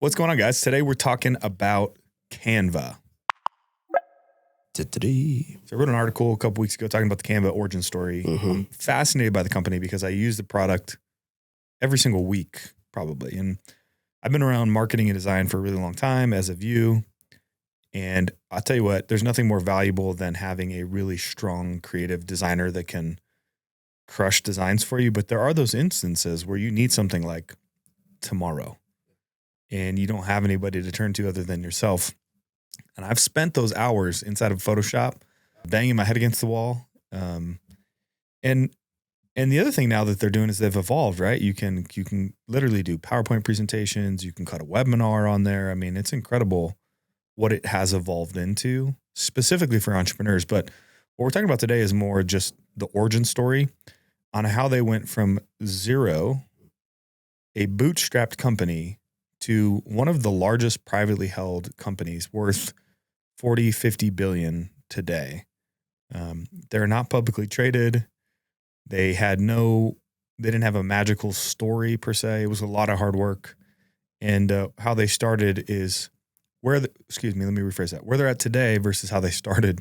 What's going on, guys? Today we're talking about Canva. So I wrote an article a couple weeks ago talking about the Canva origin story. I'm fascinated by the company because I use the product every single week, probably. And I've been around marketing and design for a really long time, as have you. And I'll tell you what, there's nothing more valuable than having a really strong creative designer that can crush designs for you. But there are those instances where you need something like tomorrow and you don't have anybody to turn to other than yourself. And I've spent those hours inside of Photoshop banging my head against the wall. And the other thing now that they're doing is they've evolved, right? You can literally do PowerPoint presentations. You can cut a webinar on there. I mean, it's incredible what it has evolved into specifically for entrepreneurs. But what we're talking about today is more just the origin story on how they went from zero, a bootstrapped company, to one of the largest privately held companies worth 40, 50 billion today. They're not publicly traded. They didn't have a magical story per se. It was a lot of hard work. And how they started is let me rephrase that. Where they're at today versus how they started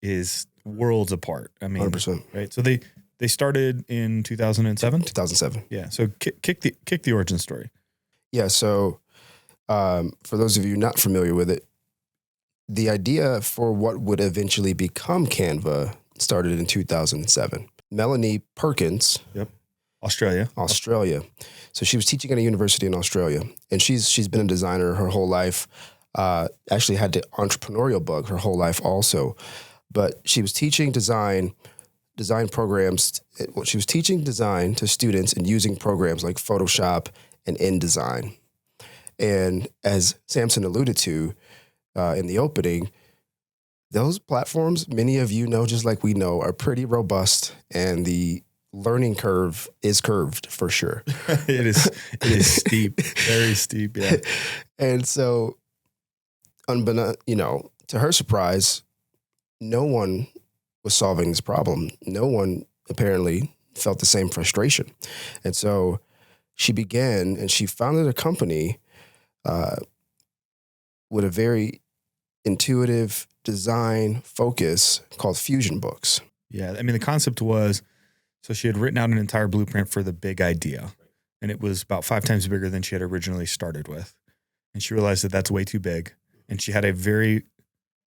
is worlds apart. I mean, 100%. Right. So they started in 2007? 2007. Yeah. So kick the origin story. Yeah. So for those of you not familiar with it, the idea for what would eventually become Canva started in 2007. Melanie Perkins. Yep. Australia. So she was teaching at a university in Australia, and she's been a designer her whole life. Actually had the entrepreneurial bug her whole life also. But she was teaching design programs. She was teaching design to students and using programs like Photoshop and InDesign. And as Samson alluded to in the opening, those platforms, many of you know, just like we know, are pretty robust, and the learning curve is curved for sure. It is steep, very steep. Yeah. And so, to her surprise, no one was solving this problem. No one apparently felt the same frustration. And so she began and she founded a company with a very intuitive design focus called Fusion Books. Yeah. I mean, the concept was, so she had written out an entire blueprint for the big idea, and it was about 5 times bigger than she had originally started with. And she realized that that's way too big. And she had a very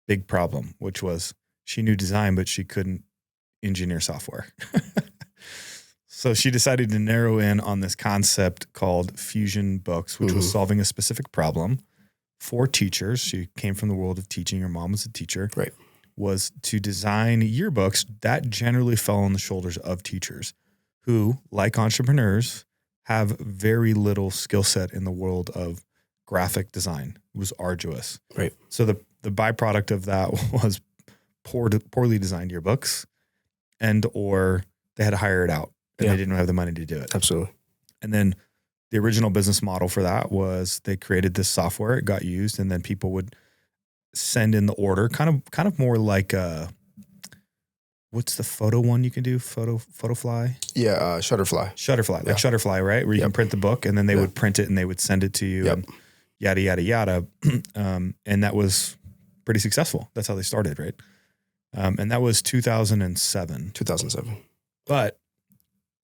big problem, which was she knew design, but she couldn't engineer software. So she decided to narrow in on this concept called Fusion Books, which was solving a specific problem for teachers. She came from the world of teaching. Her mom was a teacher. Right. Was to design yearbooks that generally fell on the shoulders of teachers who, like entrepreneurs, have very little skill set in the world of graphic design. It was arduous. Right. So the byproduct of that was poorly designed yearbooks, or they had to hire it out and they didn't have the money to do it. Absolutely. And then the original business model for that was they created this software, it got used, and then people would send in the order, kind of more like what's the photo one you can do? Photofly? Yeah, Shutterfly. Like Shutterfly, right? Where you can print the book and then they would print it and they would send it to you and yada, yada, yada. And that was pretty successful. That's how they started, right? And that was 2007. 2007. But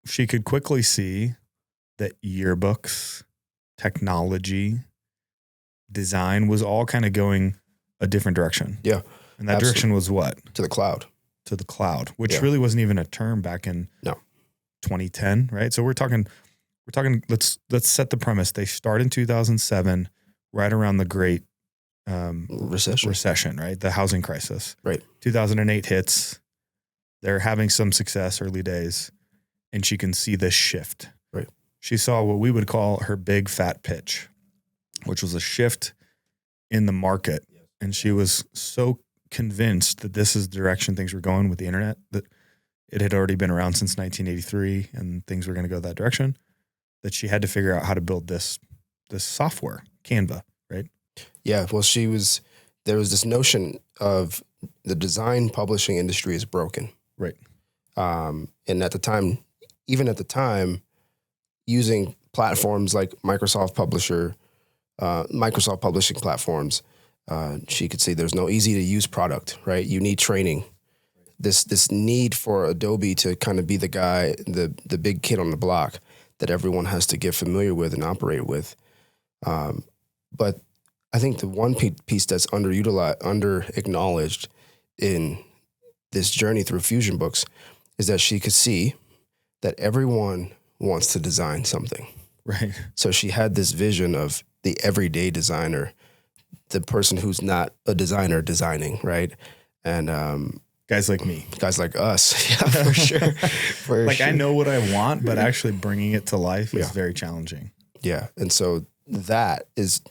she could quickly see that yearbooks, technology, design was all kind of going a different direction. Yeah. And that direction was what? To the cloud. To the cloud, which really wasn't even a term back in 2010, right? So we're talking, let's set the premise. They start in 2007, right around the great recession, right? The housing crisis. Right. 2008 hits. They're having some success early days, and she can see this shift. Right. She saw what we would call her big fat pitch, which was a shift in the market. And she was so convinced that this is the direction things were going with the internet, that it had already been around since 1983 and things were going to go that direction, that she had to figure out how to build this software, Canva, right? Yeah. Well, there was this notion of the design publishing industry is broken. Right. And at the time, using platforms like Microsoft Publisher Microsoft publishing platforms. She could see there's no easy to use product, right? You need training. This need for Adobe to kind of be the guy, the big kid on the block that everyone has to get familiar with and operate with. But I think the one piece that's under acknowledged in this journey through Fusion Books is that she could see that everyone wants to design something. Right. So she had this vision of the everyday designer, the person who's not a designer designing, right? And guys like me. Guys like us. Yeah, for sure. I know what I want, but actually bringing it to life is very challenging. Yeah. And so that is,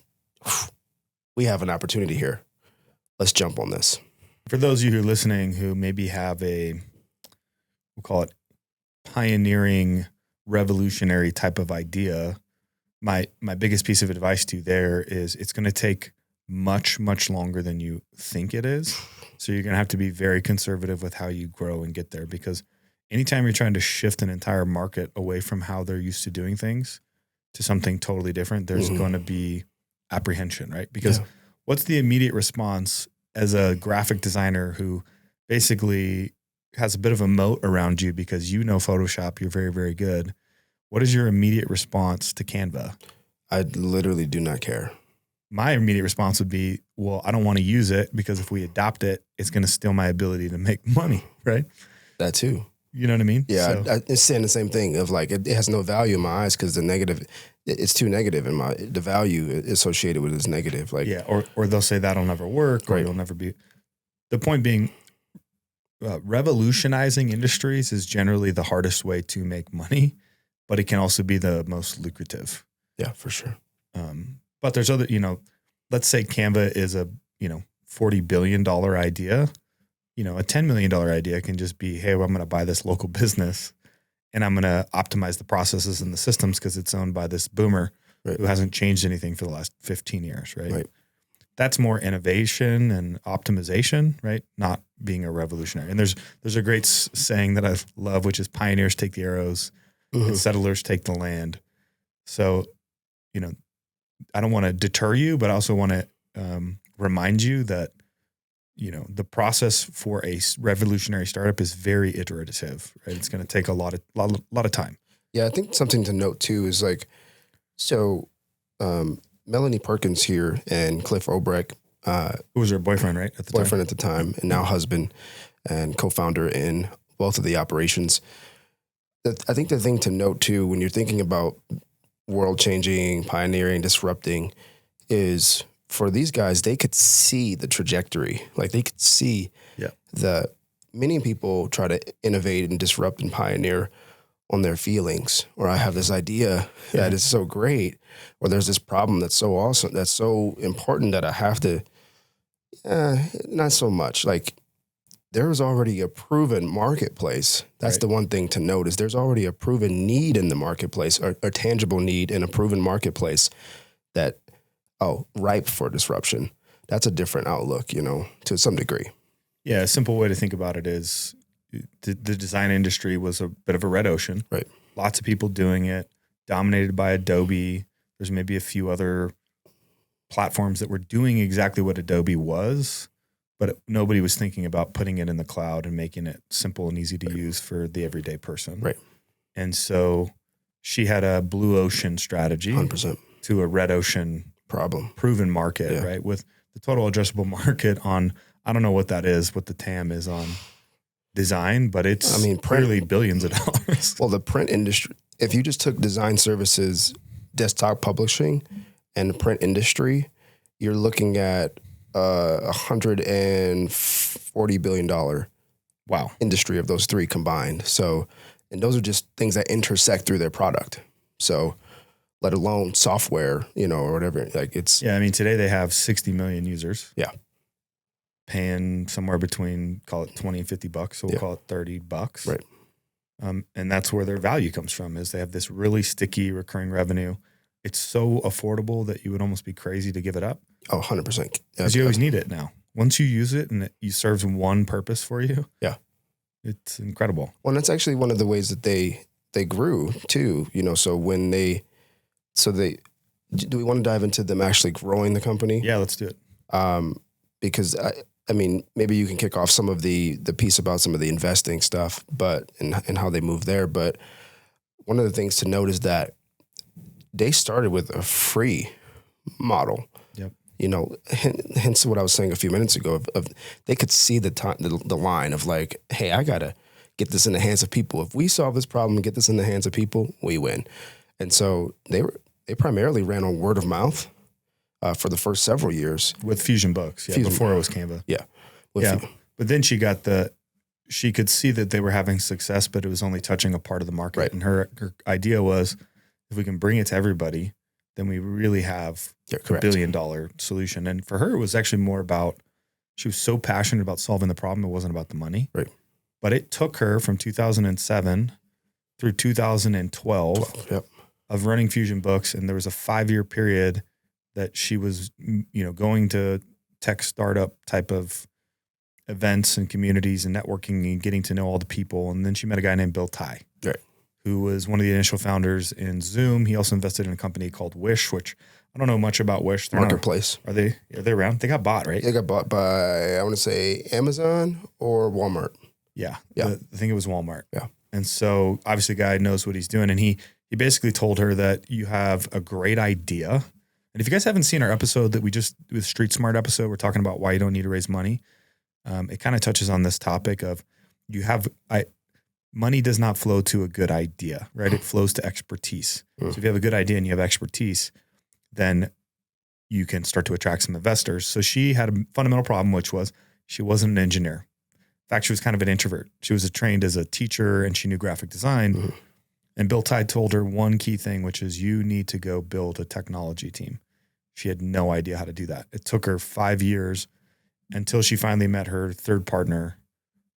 we have an opportunity here. Let's jump on this. For those of you who are listening who maybe have we'll call it pioneering, revolutionary type of idea, my biggest piece of advice to you there is it's going to take much, much longer than you think it is. So you're going to have to be very conservative with how you grow and get there, because anytime you're trying to shift an entire market away from how they're used to doing things to something totally different, there's going to be apprehension, right? Because what's the immediate response as a graphic designer who basically has a bit of a moat around you because you know Photoshop, you're very, very good. What is your immediate response to Canva? I literally do not care. My immediate response would be, well, I don't want to use it because if we adopt it, it's going to steal my ability to make money, right? That too. You know what I mean? Yeah, so. It's saying the same thing of like, it has no value in my eyes because it's too negative in the value associated with it is negative. Like, yeah, or they'll say that'll never work or you'll never be. The point being, revolutionizing industries is generally the hardest way to make money, but it can also be the most lucrative. Yeah, for sure. But there's other, let's say Canva is a, $40 billion idea. A $10 million idea can just be, hey, well, I'm going to buy this local business and I'm going to optimize the processes and the systems because it's owned by this boomer who hasn't changed anything for the last 15 years, right? That's more innovation and optimization, right? Not being a revolutionary. And there's a great saying that I love, which is pioneers take the arrows and settlers take the land. So, I don't want to deter you, but I also want to remind you that, the process for a revolutionary startup is very iterative, right? It's going to take a lot of time. Yeah. I think something to note too is like, so Melanie Perkins here and Cliff Obrecht, who was her boyfriend, right? At the time, and now husband and co-founder in both of the operations. I think the thing to note too, when you're thinking about world changing, pioneering, disrupting, is for these guys, they could see the trajectory. Like they could see that many people try to innovate and disrupt and pioneer on their feelings, or I have this idea that is so great, or there's this problem that's so awesome, that's so important that I have to, not so much. Like there is already a proven marketplace. That's the one thing to note is there's already a proven need in the marketplace, or a tangible need in a proven marketplace that, ripe for disruption. That's a different outlook, to some degree. Yeah. A simple way to think about it is the design industry was a bit of a red ocean. Right. Lots of people doing it, dominated by Adobe. There's maybe a few other platforms that were doing exactly what Adobe was, but nobody was thinking about putting it in the cloud and making it simple and easy to use for the everyday person. Right. And so she had a blue ocean strategy 100%. To a red ocean proven market, right? With the total addressable market on, I don't know what that is, what the TAM is on design, but it's clearly billions of dollars. Well, the print industry, if you just took design services, desktop publishing, and the print industry, you're looking at $140 billion industry of those three combined. So, and those are just things that intersect through their product. So, let alone software, or whatever. Like it's. Yeah. Today they have 60 million users. Yeah. Paying somewhere between, call it $20 and $50. So we'll call it $30. Right. And that's where their value comes from, is they have this really sticky recurring revenue. It's so affordable that you would almost be crazy to give it up. Oh, 100%. Because you always need it now. Once you use it and it serves one purpose for you. Yeah. It's incredible. Well, that's actually one of the ways that they grew too, so when they do we want to dive into them actually growing the company? Yeah, let's do it. Because I mean, maybe you can kick off some of the piece about some of the investing stuff, but and how they move there. But one of the things to note is that they started with a free model. Yep. You know, hence what I was saying a few minutes ago. Of they could see the line of like, hey, I gotta get this in the hands of people. If we solve this problem and get this in the hands of people, we win. And so they primarily ran on word of mouth for the first several years with Fusion Books. Yeah, before it was Canva. Yeah. But then she could see that they were having success, but it was only touching a part of the market. Right. And her idea was, if we can bring it to everybody, then we really have a $1 billion solution. And for her, it was actually more about, she was so passionate about solving the problem. It wasn't about the money. Right. But it took her from 2007 through 2012 of running Fusion Books. And there was a 5-year period that she was, going to tech startup type of events and communities and networking and getting to know all the people. And then she met a guy named Bill Tai, who was one of the initial founders in Zoom. He also invested in a company called Wish, which I don't know much about Wish. They're Marketplace. Are they around? They got bought, right? They got bought by, I want to say, Amazon or Walmart. Yeah. I think it was Walmart. Yeah. And so obviously the guy knows what he's doing. And he basically told her that you have a great idea. And if you guys haven't seen our episode that we just, with Street Smart episode, we're talking about why you don't need to raise money. It kind of touches on this topic of money does not flow to a good idea, right? It flows to expertise. So if you have a good idea and you have expertise, then you can start to attract some investors. So she had a fundamental problem, which was she wasn't an engineer. In fact, she was kind of an introvert. She was trained as a teacher and she knew graphic design. And Bill Tide told her one key thing, which is you need to go build a technology team. She had no idea how to do that. It took her 5 years until she finally met her third partner,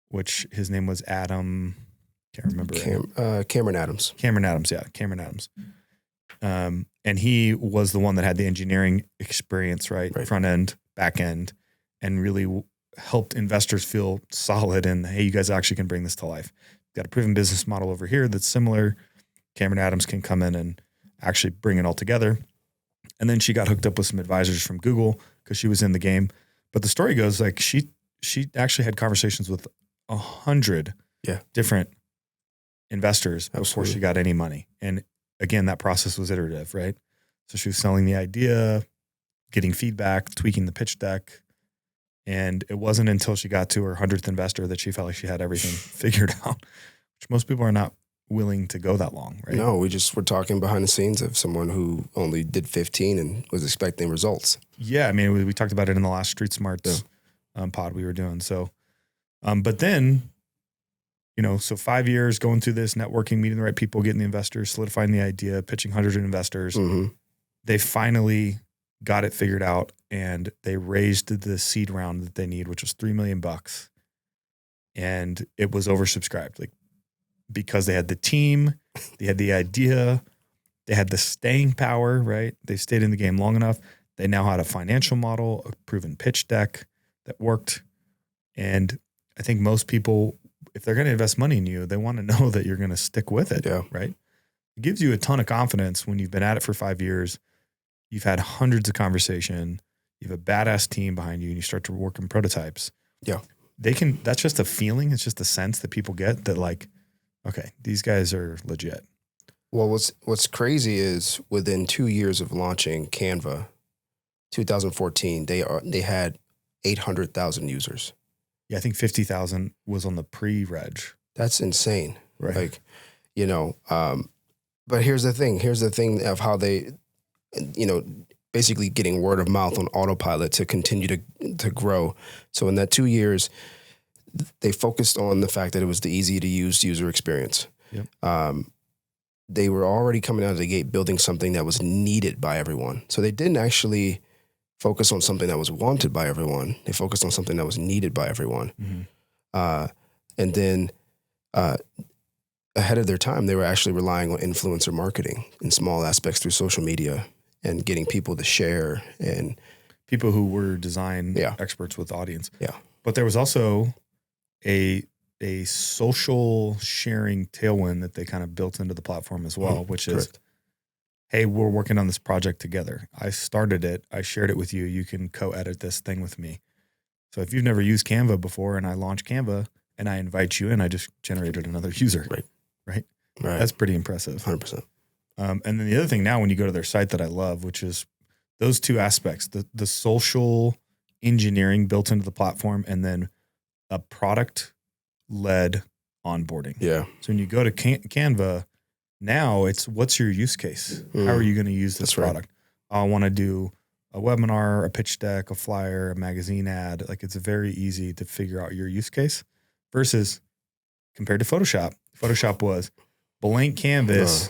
which his name was Adam. Can't remember. Cameron Adams. Cameron Adams. And he was the one that had the engineering experience, right? Front end, back end, and really helped investors feel solid and, hey, you guys actually can bring this to life. Got a proven business model over here that's similar. Cameron Adams can come in and actually bring it all together. And then she got hooked up with some advisors from Google because she was in the game. But the story goes like she actually had conversations with 100 different investors before she got any money. And again, that process was iterative, right? So she was selling the idea, getting feedback, tweaking the pitch deck. And it wasn't until she got to her 100th investor that she felt like she had everything figured out, which most people are not willing to go that long, right? No, we're talking behind the scenes of someone who only did 15 and was expecting results. Yeah. I mean, we talked about it in the last Street Smarts pod we were doing. So, but then, so 5 years going through this, networking, meeting the right people, getting the investors, solidifying the idea, pitching hundreds of investors. They finally got it figured out and they raised the seed round that they need, which was $3 million. And it was oversubscribed, because they had the team, they had the idea, they had the staying power, right? They stayed in the game long enough. They now had a financial model, a proven pitch deck that worked. And I think most people, if they're going to invest money in you, they want to know that you're going to stick with it, right? It gives you a ton of confidence when you've been at it for 5 years. You've had hundreds of conversation. You have a badass team behind you and you start to work in prototypes. Yeah. That's just a feeling. It's just a sense that people get that okay, these guys are legit. Well, what's crazy is within 2 years of launching Canva, 2014, they had 800,000 users. Yeah, I think 50,000 was on the pre-reg. That's insane. Right. But here's the thing of how they, basically getting word of mouth on autopilot to continue to grow. So in that 2 years, they focused on the fact that it was the easy to use user experience. Yep. They were already coming out of the gate building something that was needed by everyone. So they didn't actually focus on something that was wanted by everyone. They focused on something that was needed by everyone. And then ahead of their time, they were actually relying on influencer marketing in small aspects through social media and getting people to share and people who were design experts with audience. Yeah. But there was also a social sharing tailwind that they kind of built into the platform as well, which is hey, we're working on this project together. I started it. I shared it with you. You can co-edit this thing with me. So if you've never used Canva before and I launch Canva and I invite you in, I just generated another user. Right. That's pretty impressive. 100%. And then the other thing now, when you go to their site that I love, which is those two aspects, the social engineering built into the platform and then a product-led onboarding. Yeah. So when you go to Canva, now it's what's your use case? How are you going to use this product? I want to do a webinar, a pitch deck, a flyer, a magazine ad. Like it's very easy to figure out your use case versus compared to Photoshop. Photoshop was blank canvas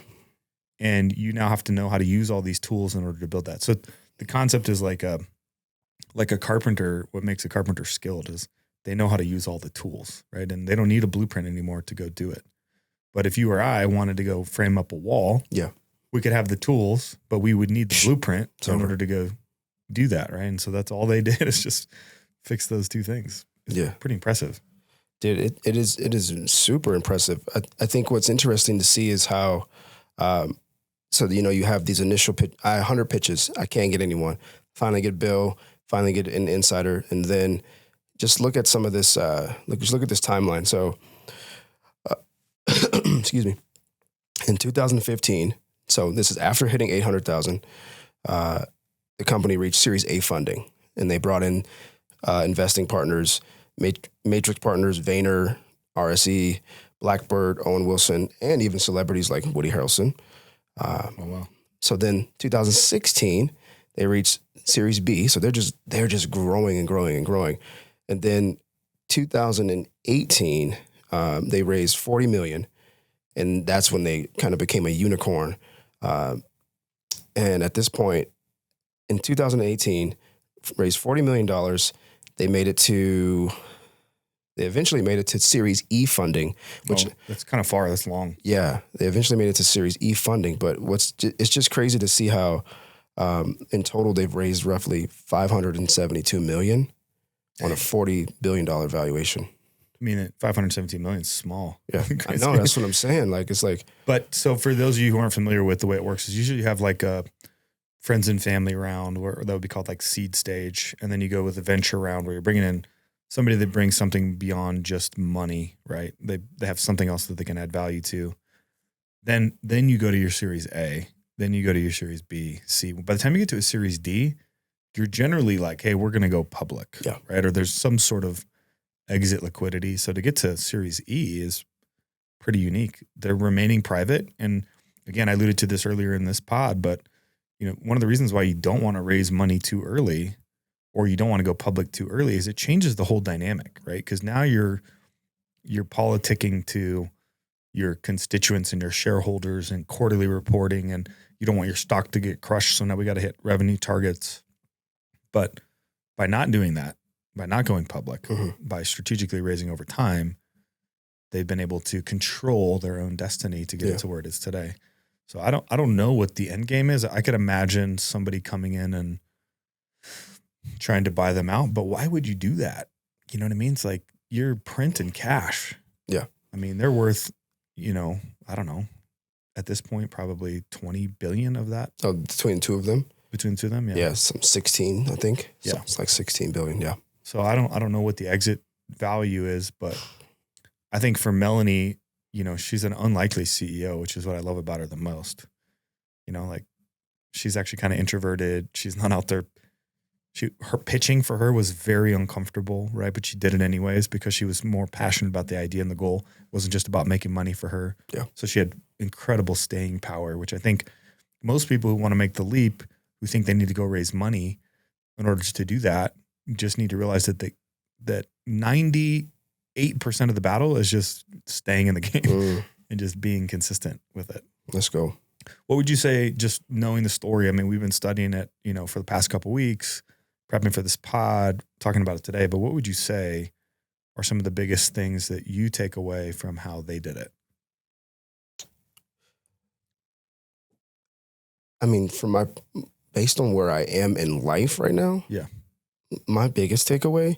and you now have to know how to use all these tools in order to build that. So the concept is like a carpenter. What makes a carpenter skilled is they know how to use all the tools, right? And they don't need a blueprint anymore to go do it. But if you or I wanted to go frame up a wall, we could have the tools, but we would need the blueprint in order to go do that, right? And so that's all they did is just fix those two things. It's pretty impressive. Dude, it is super impressive. I think what's interesting to see is how, so, you know, you have these initial 100 pitches. I can't get anyone. Finally get Bill, finally get an insider. And then just look at some of this, just look at this timeline. So, excuse me, in 2015, so this is after hitting 800,000, the company reached Series A funding and they brought in investing partners, Matrix Partners, Vayner, RSE, Blackbird, Owen Wilson, and even celebrities like Woody Harrelson. So then 2016, they reached Series B. So they're just growing and growing and growing. And then 2018, they raised 40 million. And that's when they kind of became a unicorn. And at this point, in 2018, raised $40 million. They eventually made it to Series E funding, which that's kind of far. That's long. Yeah, they eventually made it to Series E funding. But it's just crazy to see how, in total, they've raised roughly $572 million on a $40 billion valuation. I mean, 517 million is small. Yeah, I know. That's what I'm saying. Like, it's like. But so for those of you who aren't familiar with the way it works, is usually you have like a friends and family round, where that would be called like seed stage, and then you go with a venture round where you're bringing in somebody that brings something beyond just money, right? They have something else that they can add value to. Then you go to your Series A. Then you go to your Series B, C. By the time you get to a Series D, you're generally like, hey, we're going to go public, right? Or there's some sort of exit liquidity. So to get to Series E is pretty unique. They're remaining private. And again, I alluded to this earlier in this pod, but you know, one of the reasons why you don't want to raise money too early or you don't want to go public too early is it changes the whole dynamic, right? Because now you're politicking to your constituents and your shareholders and quarterly reporting, and you don't want your stock to get crushed. So now we got to hit revenue targets. But by not doing that, by not going public, by strategically raising over time, they've been able to control their own destiny to get it to where it is today. So I don't know what the end game is. I could imagine somebody coming in and trying to buy them out, but why would you do that? You know what I mean? It's like you're printing cash. Yeah. I mean, they're worth, you know, I don't know, at this point, probably 20 billion of that. Oh, between the two of them? Between the two of them, yeah. Yeah, some 16, I think. Yeah. So it's like 16 billion, yeah. So I don't know what the exit value is, but I think for Melanie, you know, she's an unlikely CEO, which is what I love about her the most. You know, like she's actually kind of introverted. She's not out there. Her pitching for her was very uncomfortable, right? But she did it anyways because she was more passionate about the idea and the goal. It wasn't just about making money for her. Yeah. So she had incredible staying power, which I think most people who want to make the leap, who think they need to go raise money in order to do that, just need to realize that 98% of the battle is just staying in the game and just being consistent with it. Let's go. What would you say, just knowing the story? I mean, we've been studying it, you know, for the past couple of weeks, prepping for this pod, talking about it today, but what would you say are some of the biggest things that you take away from how they did it? I mean, based on where I am in life right now, my biggest takeaway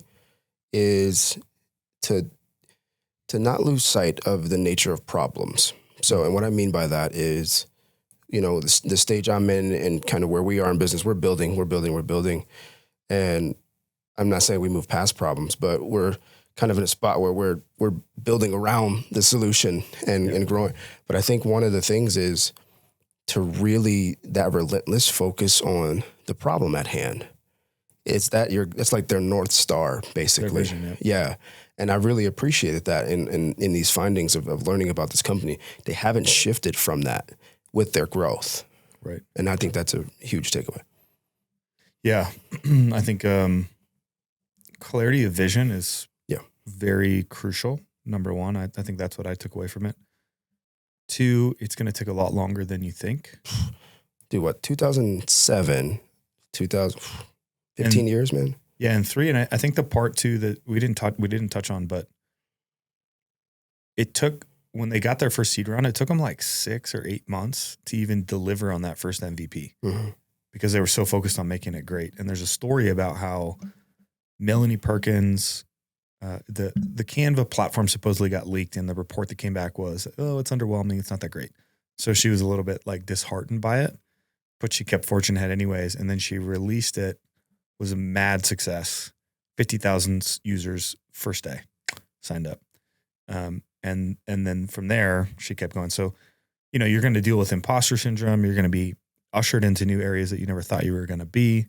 is to not lose sight of the nature of problems. So, and what I mean by that is the stage I'm in and kind of where we are in business, we're building. And I'm not saying we move past problems, but we're kind of in a spot where we're building around the solution and growing. But I think one of the things is to really that relentless focus on the problem at hand. It's like their North Star, basically. Their vision, yeah. And I really appreciated that in these findings of learning about this company. They haven't shifted from that with their growth. Right. And I think that's a huge takeaway. Yeah. I think clarity of vision is very crucial. Number one, I think that's what I took away from it. 2, it's going to take a lot longer than you think. Dude, what, 2007, 15 years, man? Yeah, and 3, and I think the part 2 that we didn't touch on, but it took, when they got their first seed round, it took them like 6 or 8 months to even deliver on that first MVP because they were so focused on making it great. And there's a story about how Melanie Perkins, the Canva platform supposedly got leaked, and the report that came back was, oh, it's underwhelming. It's not that great. So she was a little bit like disheartened by it, but she kept forging ahead anyways. And then she released it, was a mad success. 50,000 users first day signed up. And then from there, she kept going. So, you're going to deal with imposter syndrome. You're going to be ushered into new areas that you never thought you were going to be.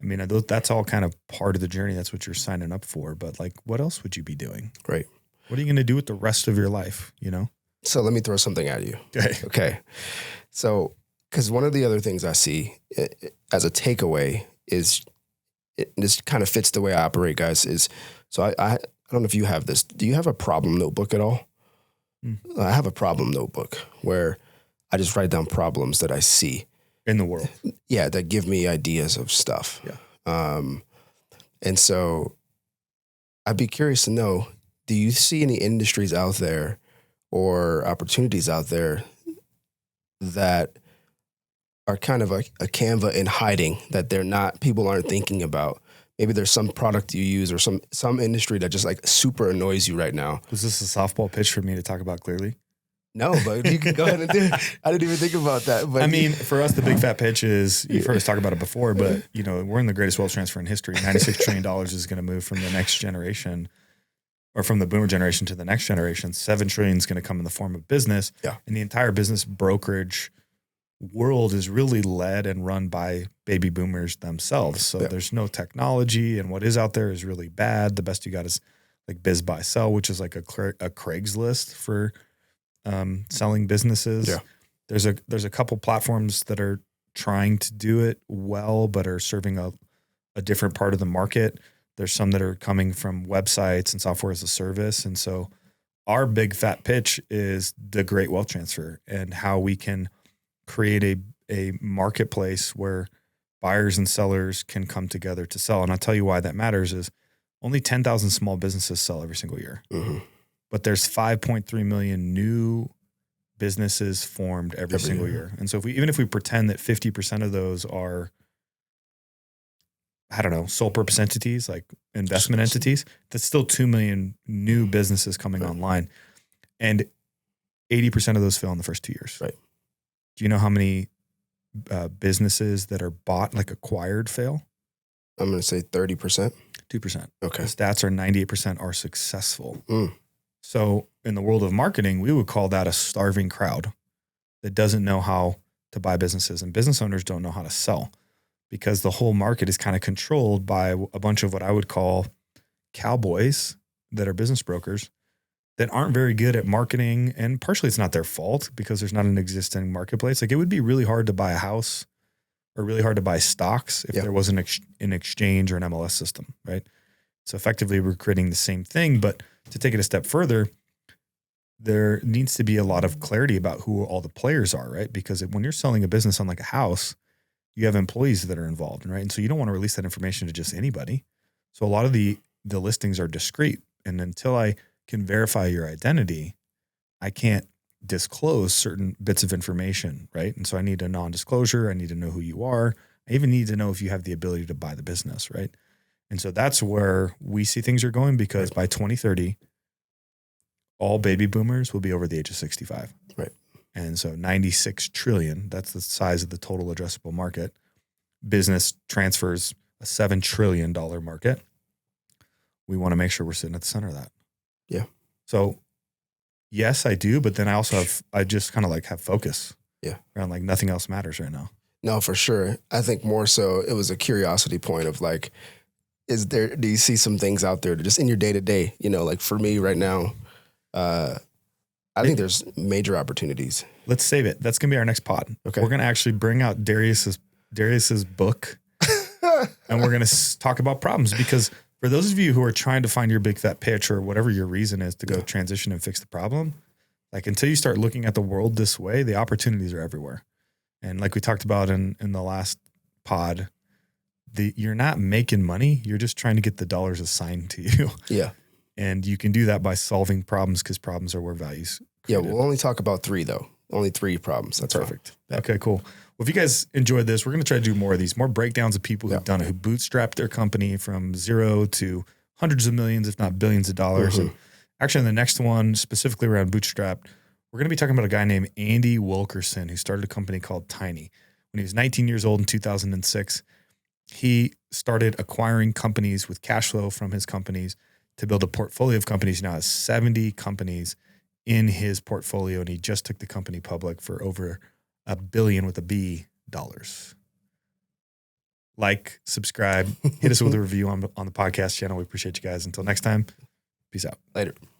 I mean, that's all kind of part of the journey. That's what you're signing up for. But like, what else would you be doing? Right. What are you going to do with the rest of your life? So let me throw something at you. Okay. So, because one of the other things I see as a takeaway is, this kind of fits the way I operate, guys, is, so I don't know if you have this. Do you have a problem notebook at all? I have a problem notebook where I just write down problems that I see in the world. Yeah, that give me ideas of stuff. Yeah. And so I'd be curious to know, do you see any industries out there or opportunities out there that are kind of a Canva in hiding, that people aren't thinking about? Maybe there's some product you use or some industry that just like super annoys you right now. Was this a softball pitch for me to talk about clearly? No, but you can go ahead and do it. I didn't even think about that. But I mean, for us, the big fat pitch is, you've heard us talk about it before, but we're in the greatest wealth transfer in history. $96 trillion is going to move from the next generation, or from the boomer generation to the next generation. $7 trillion is going to come in the form of business. Yeah. And the entire business brokerage world is really led and run by baby boomers themselves. So there's no technology, and what is out there is really bad. The best you got is like biz, buy, sell, which is like a Craigslist for selling businesses. Yeah. There's a couple platforms that are trying to do it well, but are serving a different part of the market. There's some that are coming from websites and software as a service. And so our big fat pitch is the great wealth transfer, and how we can create a marketplace where buyers and sellers can come together to sell. And I'll tell you why that matters is only 10,000 small businesses sell every single year. Mm-hmm. But there's 5.3 million new businesses formed every single year. And so even if we pretend that 50% of those are, I don't know, sole purpose entities, like investment entities, that's still 2 million new businesses coming online. And 80% of those fail in the first 2 years. Right. Do you know how many businesses that are bought, like acquired, fail? I'm going to say 30%. 2%. Okay. The stats are 98% are successful. So in the world of marketing, we would call that a starving crowd that doesn't know how to buy businesses, and business owners don't know how to sell, because the whole market is kind of controlled by a bunch of what I would call cowboys that are business brokers that aren't very good at marketing. And partially it's not their fault, because there's not an existing marketplace. Like, it would be really hard to buy a house or really hard to buy stocks if there wasn't an exchange or an MLS system, right? So effectively we're creating the same thing, but to take it a step further, there needs to be a lot of clarity about who all the players are, right? Because when you're selling a business on like a house, you have employees that are involved, right? And so you don't want to release that information to just anybody. So a lot of the listings are discreet. And until I can verify your identity, I can't disclose certain bits of information, right? And so I need a non-disclosure. I need to know who you are. I even need to know if you have the ability to buy the business, right? And so that's where we see things are going, because by 2030, all baby boomers will be over the age of 65. Right. And so 96 trillion, that's the size of the total addressable market. Business transfers a $7 trillion market. We want to make sure we're sitting at the center of that. Yeah. So yes, I do. But then I just kind of like have focus. Yeah. Around like nothing else matters right now. No, for sure. I think more so it was a curiosity point of like, do you see some things out there just in your day to day, like for me right now, I think there's major opportunities. Let's save it. That's going to be our next pod. Okay. We're going to actually bring out Darius's book and we're going to talk about problems, because for those of you who are trying to find your big fat pitch or whatever your reason is to go transition and fix the problem, like until you start looking at the world this way, the opportunities are everywhere. And like we talked about in the last pod, you're not making money. You're just trying to get the dollars assigned to you. Yeah. And you can do that by solving problems, because problems are where value's created. Yeah, we'll only talk about 3 though. Only 3 problems. That's perfect. Okay, cool. Well, if you guys enjoyed this, we're going to try to do more of these, more breakdowns of people who've done it, who bootstrapped their company from zero to hundreds of millions, if not billions of dollars. And actually in the next one, specifically around Bootstrap, we're going to be talking about a guy named Andy Wilkerson, who started a company called Tiny. When he was 19 years old in 2006, he started acquiring companies with cash flow from his companies to build a portfolio of companies. He now has 70 companies in his portfolio, and he just took the company public for over $1 billion with a B dollars. Like, subscribe, hit us with a review on the podcast channel. We appreciate you guys. Until next time, peace out. Later.